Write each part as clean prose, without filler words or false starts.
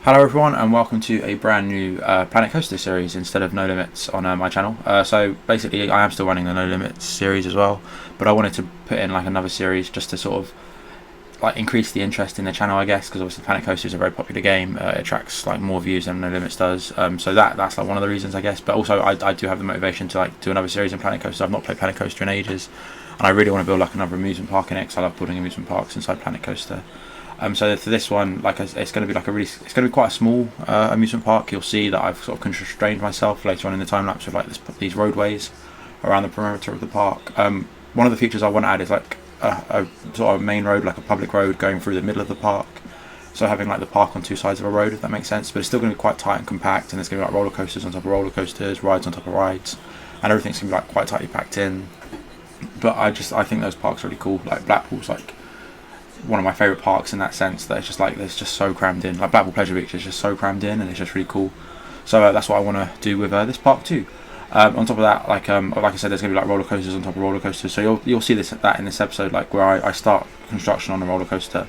Hello everyone and welcome to a brand new Planet Coaster series instead of No Limits on my channel. So basically I am still running the No Limits series as well, but I wanted to put in like another series just to sort of like increase the interest in the channel, I guess, because obviously Planet Coaster is a very popular game. It attracts like more views than No Limits does, so that's like one of the reasons, I guess. But also I do have the motivation to like do another series in Planet Coaster. I've not played Planet Coaster in ages and I really want to build like another amusement park in it because I love building amusement parks inside Planet Coaster. So for this one, like it's going to be like it's going to be quite a small amusement park. You'll see that I've sort of constrained myself later on in the time lapse with like these roadways around the perimeter of the park. One of the features I want to add is like a sort of main road, like a public road going through the middle of the park. So having like the park on two sides of a road, if that makes sense. But it's still going to be quite tight and compact, and there's going to be like roller coasters on top of roller coasters, rides on top of rides, and everything's going to be like quite tightly packed in. But I think those parks are really cool. Like Blackpool's like one of my favourite parks in that sense, that it's just like it's just so crammed in. Like Blackpool Pleasure Beach is just so crammed in and it's just really cool. So that's what I want to do with this park too. On top of that, like I said, there's going to be like roller coasters on top of roller coasters. So you'll see that in this episode, like where I start construction on a roller coaster,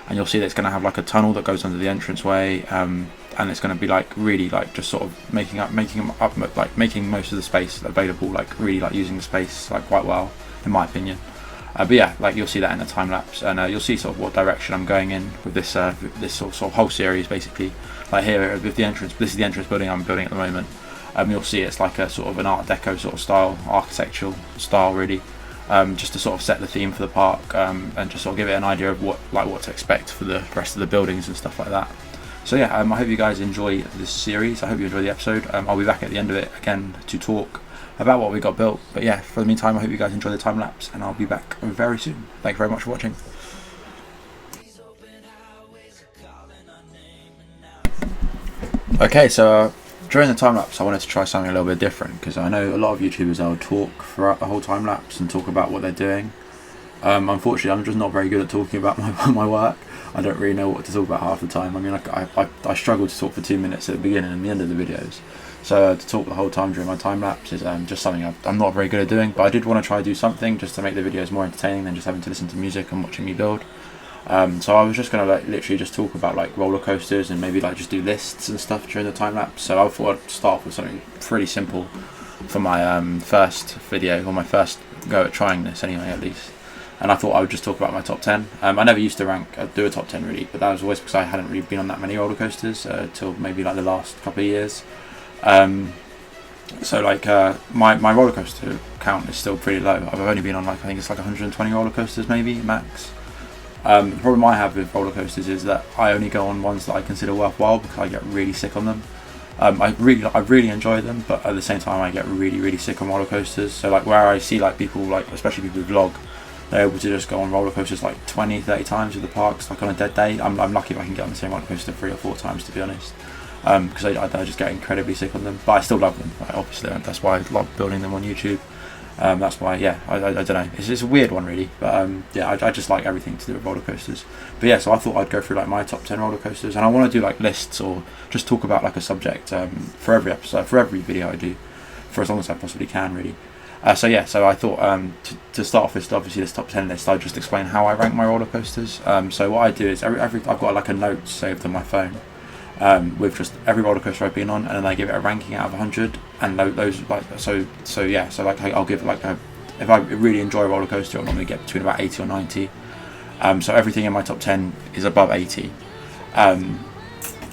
and you'll see that it's going to have like a tunnel that goes under the entranceway, and it's going to be like really like just sort of making most of the space available, like really like using the space like quite well, in my opinion. But yeah, like you'll see that in the time lapse, and you'll see sort of what direction I'm going in with this this sort of whole series. Basically, like here with the entrance, this is the entrance building I'm building at the moment. You'll see it's like a sort of an Art Deco sort of style, architectural style, really, just to sort of set the theme for the park, and just sort of give it an idea of what to expect for the rest of the buildings and stuff like that. So yeah, I hope you guys enjoy this series. I hope you enjoy the episode. I'll be back at the end of it again to talk about what we got built. But yeah, for the meantime, I hope you guys enjoy the time lapse, and I'll be back very soon. Thank you very much for watching. Okay, so during the time lapse, I wanted to try something a little bit different, because I know a lot of YouTubers will talk throughout the whole time lapse and talk about what they're doing. Unfortunately, I'm just not very good at talking about my work. I don't really know what to talk about half the time. I mean, I struggle to talk for 2 minutes at the beginning and the end of the videos. So to talk the whole time during my time lapse is just something I'm not very good at doing. But I did want to try to do something just to make the videos more entertaining than just having to listen to music and watching me build. So I was just going to like literally just talk about like roller coasters and maybe like just do lists and stuff during the time lapse. So I thought I'd start off with something pretty simple for my first video, or my first go at trying this anyway, at least. And I thought I would just talk about my top 10. I never used to do a top 10 really, but that was always because I hadn't really been on that many roller coasters till maybe like the last couple of years. So like my roller coaster count is still pretty low. I've only been on like, I think it's like 120 roller coasters maybe max. The problem I have with roller coasters is that I only go on ones that I consider worthwhile, because I get really sick on them. I really enjoy them, but at the same time I get really sick on roller coasters. So like where I see like people, like especially people who vlog, they're able to just go on roller coasters like 20-30 times with the parks, like on a dead day. I'm lucky if I can get on the same roller coaster 3 or 4 times, to be honest, because I just get incredibly sick on them. But I still love them, like, obviously, and that's why I love building them on YouTube. That's why, yeah, I don't know, it's a weird one really, but yeah, I just like everything to do with roller coasters. But yeah, so I thought I'd go through like my top 10 roller coasters, and I want to do like lists or just talk about like a subject for every episode, for every video I do, for as long as I possibly can, really. So yeah, so I thought to start off with obviously this top 10 list, I'd just explain how I rank my roller coasters. So what I do is I've got like a note saved on my phone with just every roller coaster I've been on, and then I give it a ranking out of 100, and those like so yeah, so like I'll give like if I really enjoy a roller coaster, I'll normally get between about 80 or 90. So everything in my top 10 is above 80.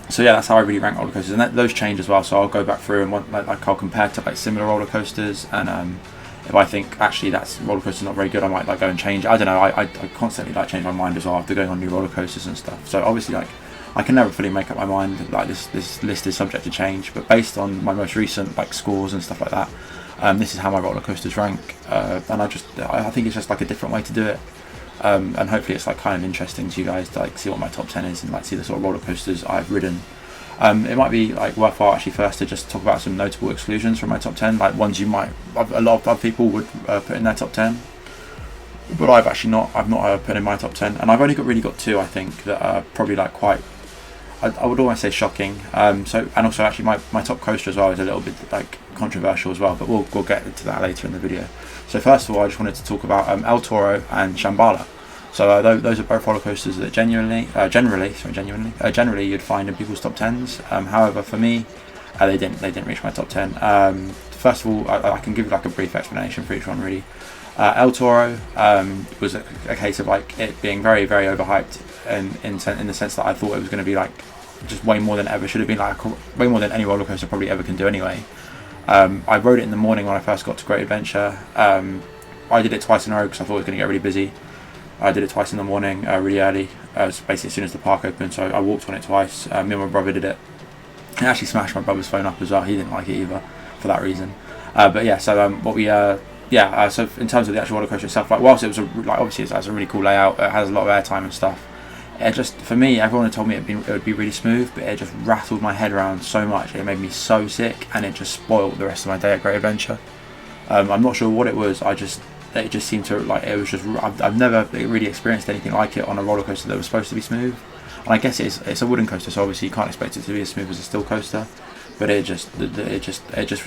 So yeah, that's how I really rank roller coasters, and those change as well. So I'll go back through and like I'll compare to like similar roller coasters, and if I think actually that's roller coaster's not very good, I might like go and change. I don't know. I constantly like change my mind as well after going on new roller coasters and stuff. So obviously like I can never fully make up my mind. Like this list is subject to change, but based on my most recent like scores and stuff like that, this is how my roller coasters rank. And I think it's just like a different way to do it. And hopefully it's like kind of interesting to you guys to like see what my top 10 is and like see the sort of roller coasters I've ridden. It might be like worthwhile actually first to just talk about some notable exclusions from my top 10, like ones a lot of other people would put in their top 10, but I've not put in my top 10, and I've only really got 2 I think that are probably like quite, I would almost say shocking. So, and also actually my top coaster as well is a little bit like controversial as well, but we'll get into that later in the video. So first of all, I just wanted to talk about El Toro and Shambhala. So those are both roller coasters that generally you'd find in people's top tens. However, for me, they didn't reach my top 10. First of all, I can give like a brief explanation for each one really. El Toro was a case of like it being very very overhyped, in the sense that I thought it was going to be like just way more than ever should have been, like way more than any roller coaster probably ever can do anyway. I rode it in the morning when I first got to Great Adventure. I did it twice in a row because I thought it was going to get really busy. I did it twice in the morning, really early, basically as soon as the park opened. So I walked on it twice. Me and my brother did it. I actually smashed my brother's phone up as well. He didn't like it either for that reason. But yeah, so what we so in terms of the actual roller coaster itself, like whilst it was obviously it has a really cool layout, it has a lot of airtime and stuff. It just, for me, everyone had told me it would be really smooth, but it just rattled my head around so much. It made me so sick, and it just spoiled the rest of my day at Great Adventure. I'm not sure what it was. It just seemed to like it was just. I've never really experienced anything like it on a roller coaster that was supposed to be smooth. And I guess it's a wooden coaster, so obviously you can't expect it to be as smooth as a steel coaster. But it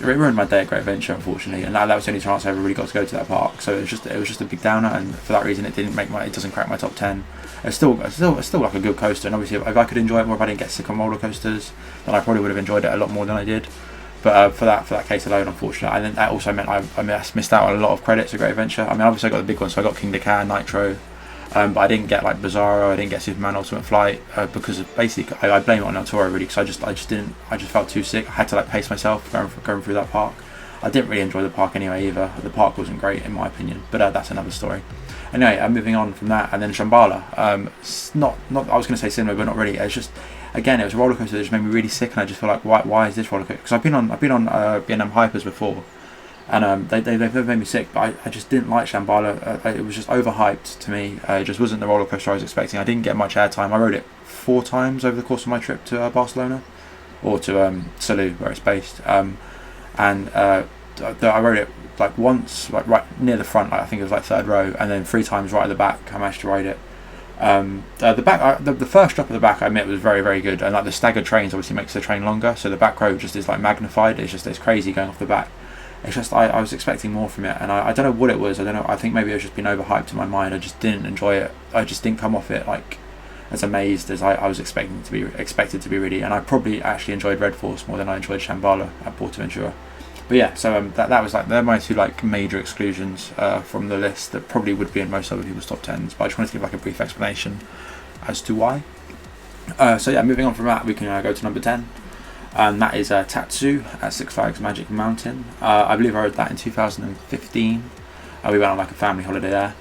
ruined my day at Great Adventure, unfortunately, and that was the only chance I ever really got to go to that park. So it was just a big downer, and for that reason, it doesn't crack my top 10. It's still like a good coaster, and obviously if I could enjoy it more, if I didn't get sick on roller coasters, then I probably would have enjoyed it a lot more than I did. But for that case alone, unfortunately, and then that also meant I missed out on a lot of credits at Great Adventure. I mean, obviously I got the big ones, so I got Kingda Ka, Nitro. But I didn't get like Bizarro, I didn't get Superman Ultimate Flight because of basically I blame it on El Toro really, because I just felt too sick. I had to like pace myself going through that park. I didn't really enjoy the park anyway either. The park wasn't great in my opinion, but that's another story. Anyway, moving on from that, and then Shambhala. Not I was going to say cinema, but not really. It's just, again, it was a roller coaster that just made me really sick, and I just feel like why is this roller coaster? Because I've been on B&M Hypers before. And they've never made me sick, but I just didn't like Shambhala. It was just overhyped to me. It just wasn't the roller coaster I was expecting. I didn't get much airtime. I rode it 4 times over the course of my trip to Barcelona, or to Salou, where it's based. I rode it like once, like right near the front, like I think it was like 3rd row, and then 3 times right at the back. I managed to ride it. The first drop at the back, I admit, was very very good, and like the staggered trains obviously makes the train longer, so the back row just is like magnified. It's crazy going off the back. It's just I was expecting more from it, and I don't know what it was. I don't know. I think maybe it was just been overhyped in my mind. I just didn't enjoy it. I just didn't come off it like as amazed as I was expected to be really. And I probably actually enjoyed Red Force more than I enjoyed Shambhala at Portaventura. But yeah, so that was like, they're my 2 like major exclusions from the list that probably would be in most other people's top 10s. But I just wanted to give like a brief explanation as to why. So yeah, moving on from that, we can go to number 10. And that is Tatsu at Six Flags Magic Mountain. I believe I rode that in 2015. We went on like a family holiday there.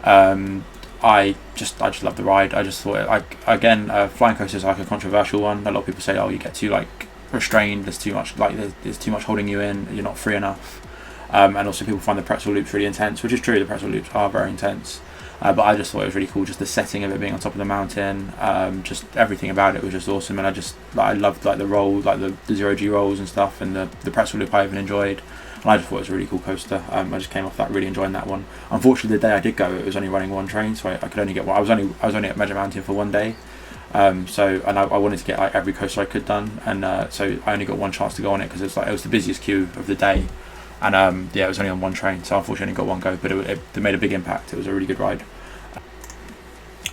I just love the ride. I just thought flying coasters are like a controversial one. A lot of people say, oh, you get too like restrained. There's too much holding you in. You're not free enough. And also people find the pretzel loops really intense, which is true. The pretzel loops are very intense. But I just thought it was really cool, just the setting of it being on top of the mountain, just everything about it was just awesome, and I loved like the roll, like the 0G rolls and stuff, and the pretzel loop I even enjoyed, and I just thought it was a really cool coaster. I just came off that really enjoying that one. Unfortunately, the day I did go, it was only running 1 train, so I could only get one. I was only at Magic Mountain for 1 day, I wanted to get like every coaster I could done, and so I only got 1 chance to go on it because it was the busiest queue of the day. And it was only on 1 train, so unfortunately I got 1 go, but it made a big impact. It was a really good ride.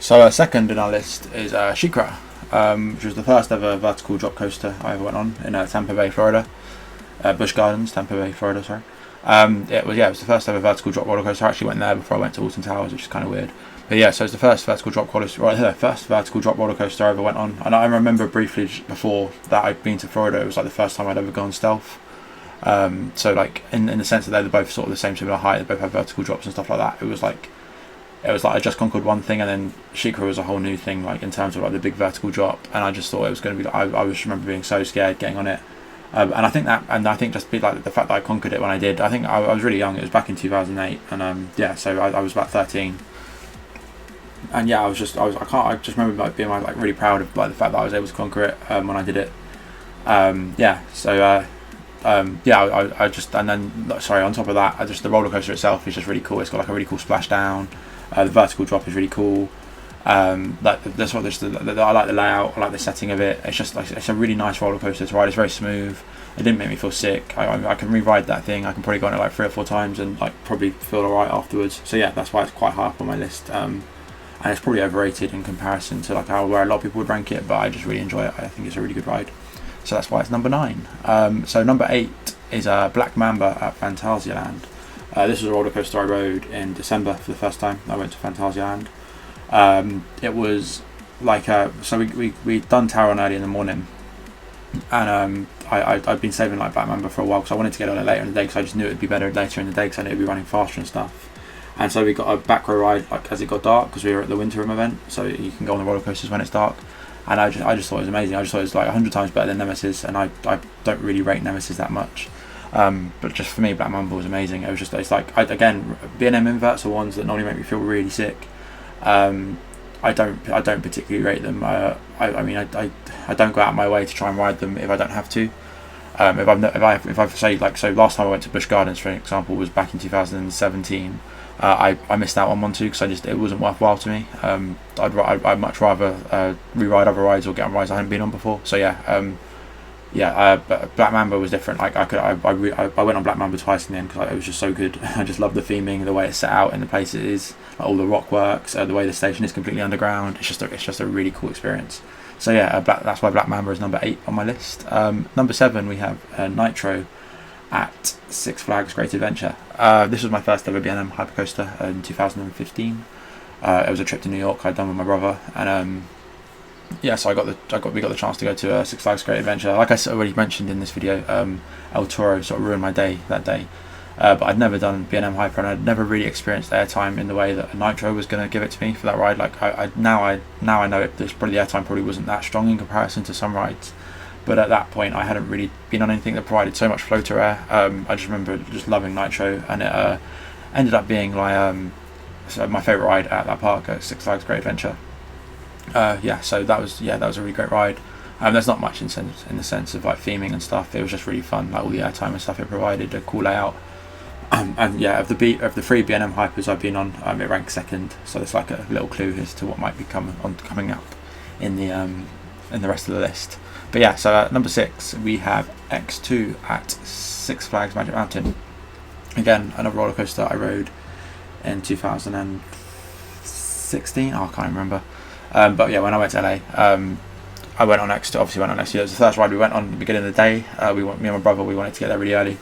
So second in our list is SheiKra, which was the first ever vertical drop coaster I ever went on in Tampa Bay, Florida. Busch Gardens, Tampa Bay, Florida, sorry. It was the first ever vertical drop roller coaster. I actually went there before I went to Alton Towers, which is kind of weird. But yeah, so it's the first vertical drop roller coaster I ever went on. And I remember briefly before that I'd been to Florida, it was like the first time I'd ever gone stealth. So like in the sense that they're both sort of the same similar height, they both have vertical drops and stuff like that. It was like I just conquered one thing, and then SheiKra was a whole new thing, like in terms of like the big vertical drop. And I just thought it was going to be. I just remember being so scared getting on it. And I think just be like the fact that I conquered it when I did. I think I was really young. It was back in 2008, and so I was about 13. And yeah, I just remember like being like really proud of like the fact that I was able to conquer it when I did it. On top of that, the roller coaster itself is just really cool. It's got like a really cool splashdown. The vertical drop is really cool. I like the layout. I like the setting of it. It's just like it's a really nice roller coaster to ride. It's very smooth. It didn't make me feel sick. I can re-ride that thing. I can probably go on it like 3 or 4 times and like probably feel alright afterwards. So yeah, that's why it's quite high up on my list. and it's probably overrated in comparison to like where a lot of people would rank it, but I just really enjoy it. I think it's a really good ride, so that's why it's number 9. So number 8 is Black Mamba at Phantasialand. This was a roller coaster I rode in December for the first time. I went to Phantasialand. It was like so we'd done Taron early in the morning, and I'd been saving like Black Mamba for a while because I wanted to get on it later in the day because I just knew it'd be better later in the day because I knew it'd be running faster and stuff. And so we got a back row ride like as it got dark because we were at the winter room event, so you can go on the roller coasters when it's dark. And I just thought it was amazing. I just thought it was like 100 times better than Nemesis, and I don't really rate Nemesis that much. But just for me, Black Mamba was amazing. It's like again, B&M inverts are ones that normally make me feel really sick. I don't particularly rate them. I don't go out of my way to try and ride them if I don't have to. If I say like, so last time I went to Busch Gardens for example was back in 2017. I missed out on one too because it wasn't worthwhile to me. I'd much rather re-ride other rides or get on rides I hadn't been on before. So but Black Mamba was different. Like I went on Black Mamba twice in the end because it was just so good. I just love the theming, the way it's set out in the place it is, like all the rock works, the way the station is completely underground. It's just a really cool experience. So that's why Black Mamba is number 8 on my list. Number 7 we have Nitro at Six Flags Great Adventure. This was my first ever B&M hypercoaster in 2015. It was a trip to New York I'd done with my brother, and so we got the chance to go to Six Flags Great Adventure. Like I already mentioned in this video, El Toro sort of ruined my day that day. But I'd never done B&M Hyper, and I'd never really experienced airtime in the way that Nitro was going to give it to me for that ride. Like now I know the airtime probably wasn't that strong in comparison to some rides, but at that point I hadn't really been on anything that provided so much floater air. I just remember just loving Nitro, and it ended up being like my favourite ride at that park at Six Flags Great Adventure. So that was a really great ride. There's not much in the sense of like theming and stuff. It was just really fun, like all the airtime and stuff it provided, a cool layout. Of the 3 B&M hypers I've been on, it ranks 2nd. So there's like a little clue as to what might be coming up in the rest of the list. But so at number 6 we have X2 at Six Flags Magic Mountain. Again, another roller coaster I rode in 2016. I can't remember. When I went to LA, I went on X2. Obviously, went on X2. It was the first ride we went on at the beginning of the day. Me and my brother, we wanted to get there really early,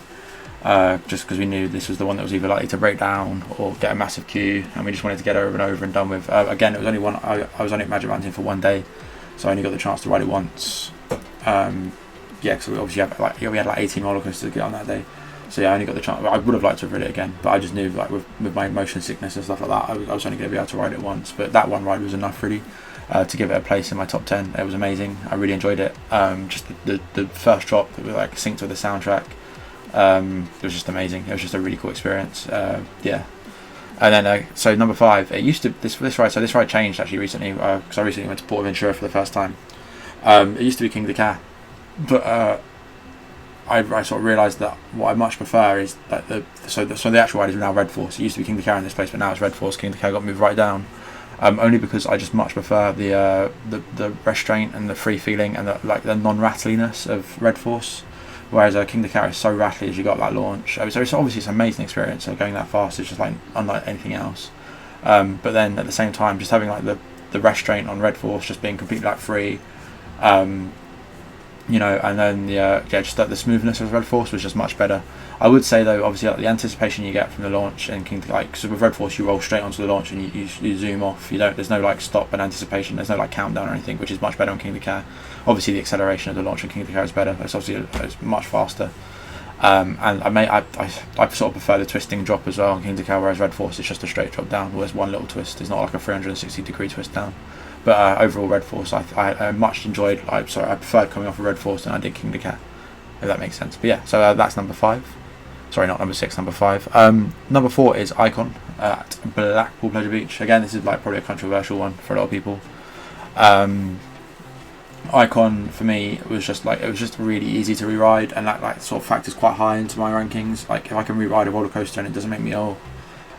just because we knew this was the one that was either likely to break down or get a massive queue, and we just wanted to get over and over and done with. Again, it was only one. I was only at Magic Mountain for one day, so I only got the chance to ride it once. Because we obviously we had like 18 roller coasters to get on that day. So I only got the chance. I would have liked to have ridden it again, but I just knew like with my motion sickness and stuff like that, I was only going to be able to ride it once. But that one ride was enough really to give it a place in my top 10. It was amazing. I really enjoyed it. Just the first drop, it was like synced with the soundtrack. It was just amazing. It was just a really cool experience. And then so number 5. It used to this ride. So this ride changed actually recently because I recently went to Portaventura for the first time. It used to be King de Ca, but I sort of realised that what I much prefer is that the actual ride is now Red Force. It used to be King de Ca in this place, but now it's Red Force. King de Ca got moved right down, only because I just much prefer the restraint and the free feeling and the non-rattliness of Red Force. Whereas King de Ca is so rattly as you got that launch. So it's obviously an amazing experience. So going that fast is just like unlike anything else. But then at the same time, just having like the restraint on Red Force, just being completely like free. And then just the smoothness of Red Force was just much better. I would say though, obviously like, the anticipation you get from the launch and King de Ca, because with Red Force you roll straight onto the launch and you zoom off. There's no like stop and anticipation. There's no like countdown or anything, which is much better on King de Ca. Obviously the acceleration of the launch on King de Ca is better. It's much faster. And I sort of prefer the twisting drop as well on King de Ca, whereas Red Force is just a straight drop down. Whereas one little twist is not like a 360-degree twist down. But overall, Red Force, I much enjoyed. I preferred coming off of Red Force than I did King de Ca, if that makes sense. But so that's number 5. Sorry, not number 6, number 5. Number 4 is Icon at Blackpool Pleasure Beach. Again, this is like probably a controversial one for a lot of people. Icon for me was just really easy to re-ride, and that sort of factors quite high into my rankings. Like if I can re-ride a roller coaster and it doesn't make me ill,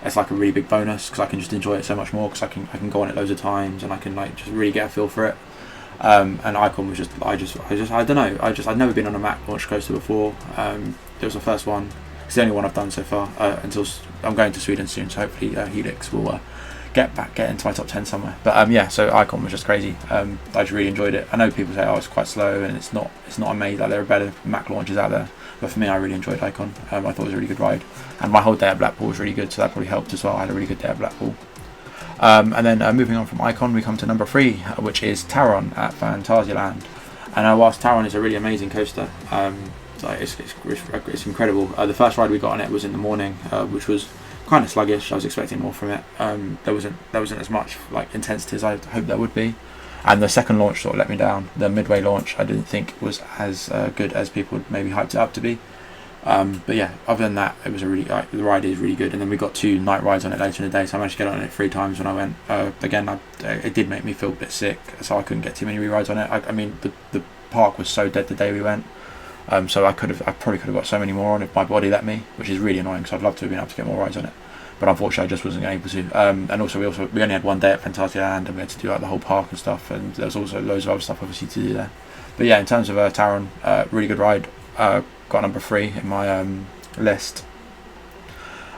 it's like a really big bonus because I can just enjoy it so much more because I can go on it loads of times and I can like just really get a feel for it. And Icon was I don't know. I'd never been on a Mack launch coaster before. It was the first one. It's the only one I've done so far until I'm going to Sweden soon. So hopefully Helix will get into my top 10 somewhere. But yeah, so Icon was just crazy. I just really enjoyed it. I know people say, oh, it's quite slow and it's not amazing, like there are better Mac launches out there, but for me, I really enjoyed Icon. I thought it was a really good ride, and my whole day at Blackpool was really good, so that probably helped as well. I had a really good day at Blackpool. And then moving on from Icon, we come to number 3, which is Taron at Phantasialand. And whilst Taron is a really amazing coaster, it's incredible. The first ride we got on it was in the morning, which was kind of sluggish. I was expecting more from it. There wasn't as much like intensity as I hoped there would be. And the second launch sort of let me down. The midway launch I didn't think was as good as people would maybe hyped it up to be. But yeah, other than that, it was a really the ride is really good. And then we got 2 night rides on it later in the day, so I managed to get on it 3 times when I went. Again, it did make me feel a bit sick, so I couldn't get too many re-rides on it. I mean, the park was so dead the day we went, so I probably could have got so many more on if my body let me, which is really annoying because I'd love to have been able to get more rides on it, but unfortunately I just wasn't able to. And also we only had one day at Phantasialand, and we had to do like the whole park and stuff, and there was also loads of other stuff obviously to do there. But yeah, in terms of Taron, really good ride. Got number 3 in my list.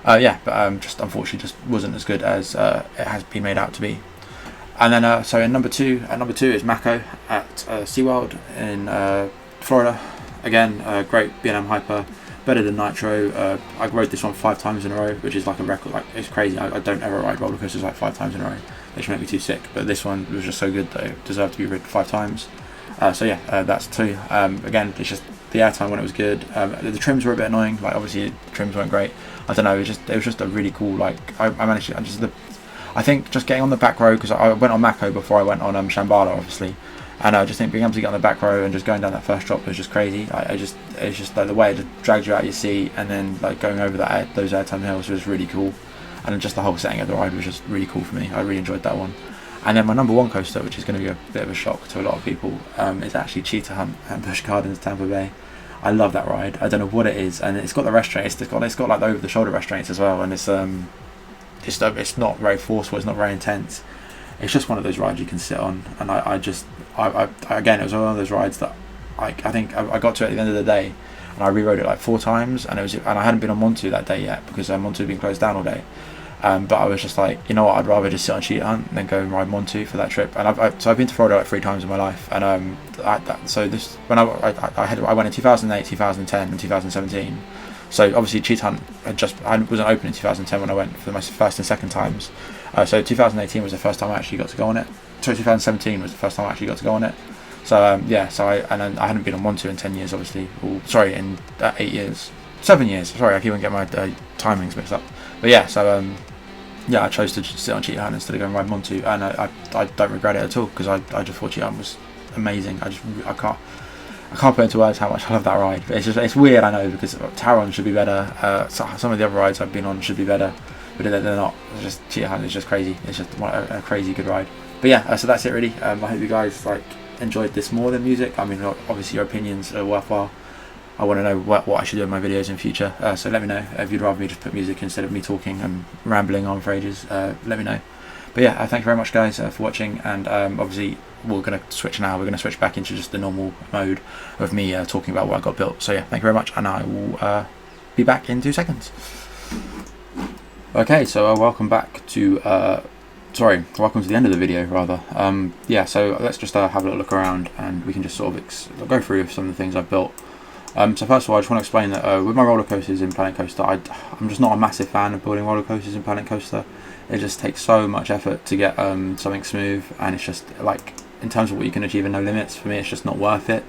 Yeah, but just unfortunately just wasn't as good as it has been made out to be. And then so in number 2 is Mako at SeaWorld in Florida. Again, great B&M Hyper, better than Nitro. I rode this one 5 times in a row, which is like a record. Like, it's crazy. I don't ever ride roller coasters like 5 times in a row. They just make me too sick. But this one was just so good that it deserved to be ridden 5 times. So yeah, that's 2. Again, it's just the airtime when it was good. The trims were a bit annoying. Like obviously the trims weren't great. I don't know. It was just a really cool. Like I managed to. I think just getting on the back row, because I went on Mako before I went on Shambhala, obviously, and I just think being able to get on the back row and just going down that first drop was just crazy. It's just like the way it just dragged you out of your seat, and then like going over those airtime hills was really cool, and just the whole setting of the ride was just really cool for me. I really enjoyed that one. And then my number 1 coaster, which is going to be a bit of a shock to a lot of people, is actually Cheetah Hunt at Busch Gardens, Tampa Bay. I love that ride. I don't know what it is, and it's got the restraints. It's got like the over-the-shoulder restraints as well, and it's not very forceful. It's not very intense. It's just one of those rides you can sit on, and I again, it was one of those rides that I think I got to at the end of the day, and I rewrote it like 4 times, and I hadn't been on Montu that day yet because Montu had been closed down all day. But I was just like, you know what, I'd rather just sit on Cheetah Hunt than go and ride Montu for that trip. And I've been to Florida like 3 times in my life, and so this when I went in 2008, 2010, and 2017. So obviously Cheetah Hunt wasn't open in 2010 when I went for my first and second times. So 2018 was the first time I actually got to go on it. So 2017 was the first time I actually got to go on it. So yeah, then I hadn't been on Montu in 10 years, obviously. In 8 years, 7 years. Sorry, I keep on getting my timings mixed up. But yeah, so yeah, I chose to just sit on Cheetah Hunt instead of going ride Montu, and I don't regret it at all, because I just thought Cheetah Hunt was amazing. I can't put into words how much I love that ride. But it's weird, I know, because Taron should be better. Some of the other rides I've been on should be better, but they're not. It's just Cheetah Hunt is just crazy. It's just a crazy good ride. But yeah, so that's it really. I hope you guys enjoyed this more than music. I mean, obviously your opinions are worthwhile. I want to know what I should do in my videos in future, so let me know if you'd rather me just put music instead of me talking and rambling on for ages. Let me know. But yeah, thank you very much guys for watching, and obviously we're going to switch now. We're going to switch back into just the normal mode of me talking about what I got built. So yeah, thank you very much, and I will be back in 2 seconds. Okay, so welcome back to welcome to the end of the video rather. Yeah, so let's just have a little look around, and we can just sort of go through some of the things I've built. So first of all, I just want to explain that with my roller coasters in Planet Coaster, I'm just not a massive fan of building roller coasters in Planet Coaster. It just takes so much effort to get something smooth, and it's just like, in terms of what you can achieve in No Limits, for me it's just not worth it.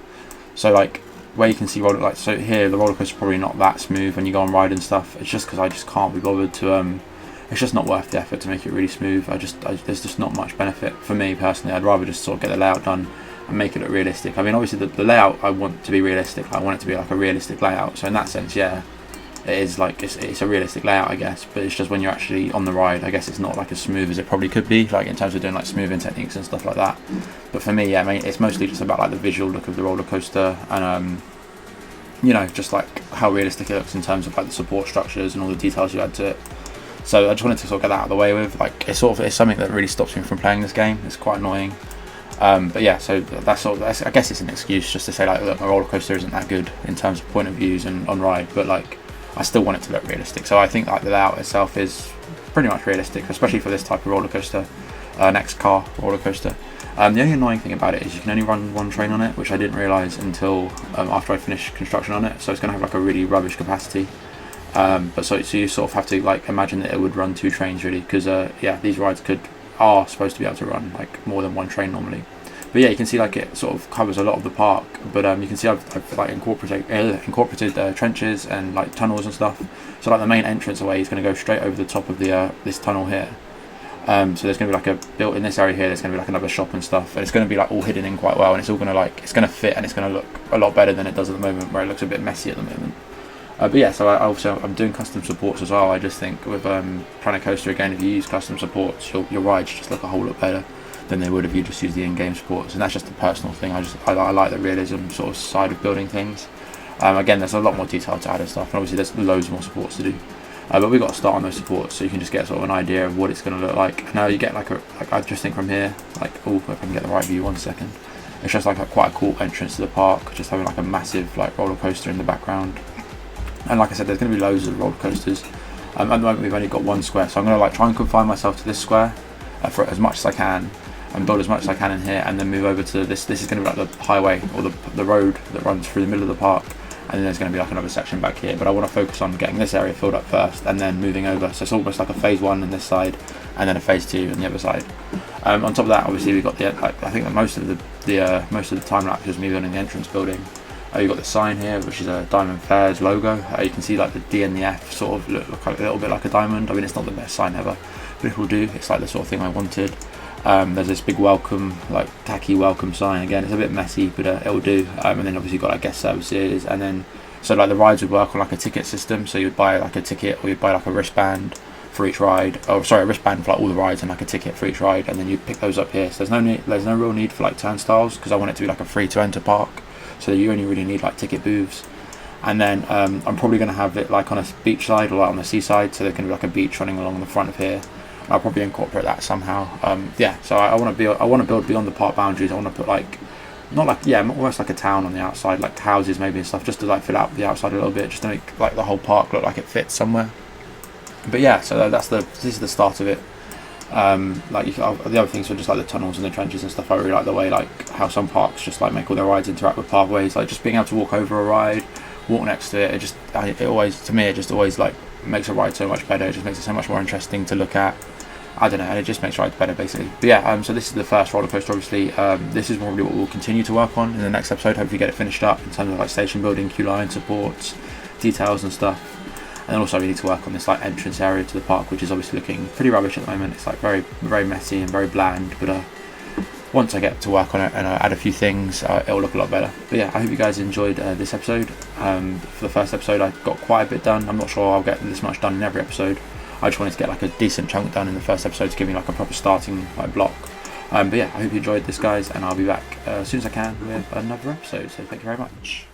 So like where you can see so here the roller coaster is probably not that smooth when you go on ride and stuff. It's just because I just can't be bothered to it's just not worth the effort to make it really smooth. There's just not much benefit for me personally. I'd rather just sort of get the layout done and make it look realistic. I mean, obviously the layout I want to be realistic. I want it to be like a realistic layout. So in that sense, yeah, it is like it's a realistic layout, I guess. But it's just when you're actually on the ride, I guess it's not like as smooth as it probably could be, like in terms of doing like smoothing techniques and stuff like that. But for me, yeah, I mean, it's mostly just about like the visual look of the roller coaster, and you know, just like how realistic it looks in terms of like the support structures and all the details you add to it. So I just wanted to sort of get that out of the way with. Like it's something that really stops me from playing this game. It's quite annoying. But yeah, so I guess it's an excuse just to say like, look, my roller coaster isn't that good in terms of point of views and on ride, but like I still want it to look realistic. So I think like the layout itself is pretty much realistic, especially for this type of roller coaster, next car roller coaster. The only annoying thing about it is you can only run one train on it, which I didn't realise until after I finished construction on it. So it's going to have like a really rubbish capacity. But so you sort of have to like imagine that it would run 2 trains really, because yeah, these rides are supposed to be able to run like more than 1 train normally. But yeah, you can see like it sort of covers a lot of the park. But you can see I've like incorporated trenches and like tunnels and stuff. So like the main entrance away is going to go straight over the top of the this tunnel here. So there's going to be like built in this area here, there's going to be like another shop and stuff, and it's going to be like all hidden in quite well, and it's all going to it's going to fit, and it's going to look a lot better than it does at the moment, where it looks a bit messy at the moment. But yeah, so I'm doing custom supports as well. I just think with Planet Coaster, again, if you use custom supports, your rides just look a whole lot better than they would if you just used the in-game supports, and that's just a personal thing. I like the realism sort of side of building things. Again, there's a lot more detail to add and stuff, and obviously there's loads more supports to do. But we've got to start on those supports, so you can just get sort of an idea of what it's going to look like. Now you get like I just think from here, like, oh, if I can get the right view, 1 second. It's just like quite a cool entrance to the park, just having like a massive like roller coaster in the background. And like I said, there's going to be loads of roller coasters. At the moment we've only got 1 square, so I'm going to like try and confine myself to this square for as much as I can, and build as much as I can in here, and then move over to this. This is going to be like the highway, or the road that runs through the middle of the park. And then there's going to be like another section back here, but I want to focus on getting this area filled up first and then moving over. So it's almost like a phase 1 on this side and then a phase 2 on the other side. On top of that, obviously we've got I think that most of the time lapse is me building the entrance building. You've got the sign here, which is a Diamond Fairs logo. You can see like the D and the F sort of look like a little bit like a diamond. I mean, it's not the best sign ever, but it will do. It's like the sort of thing I wanted. There's this big welcome, like tacky welcome sign. Again, it's a bit messy, but it'll do. And then obviously you've got like guest services, and then so like the rides would work on like a ticket system. So you'd buy like a ticket, or you'd buy like a wristband for each ride. Oh, sorry, a wristband for like all the rides, and like a ticket for each ride, and then you pick those up here. So there's no real need for like turnstiles, because I want it to be like a free to enter park. So you only really need like ticket booths. And then I'm probably going to have it like on a beach side or like on the seaside, so there's going to be like a beach running along the front of here. I'll probably incorporate that somehow. Yeah, so I want to build beyond the park boundaries. I want to put like, not like, yeah, almost like a town on the outside, like houses maybe and stuff, just to like fill out the outside a little bit, just to make like the whole park look like it fits somewhere. But yeah, so this is the start of it. Like the other things are just like the tunnels and the trenches and stuff. I really like the way like how some parks just like make all their rides interact with pathways, like just being able to walk over a ride, walk next to it. It always, to me, it just always like makes a ride so much better. It just makes it so much more interesting to look at. I don't know, and it just makes rides better basically. But yeah, so this is the first roller coaster obviously. This is probably what we'll continue to work on in the next episode. Hopefully get it finished up in terms of like station building, queue line supports, details and stuff. And then also we need to work on this like entrance area to the park, which is obviously looking pretty rubbish at the moment. It's like very, very messy and very bland, but once I get to work on it and add a few things, it'll look a lot better. But yeah, I hope you guys enjoyed this episode. For the first episode I got quite a bit done. I'm not sure I'll get this much done in every episode. I just wanted to get like a decent chunk done in the first episode to give me like a proper starting like block. But yeah, I hope you enjoyed this guys, and I'll be back as soon as I can with another episode, so thank you very much.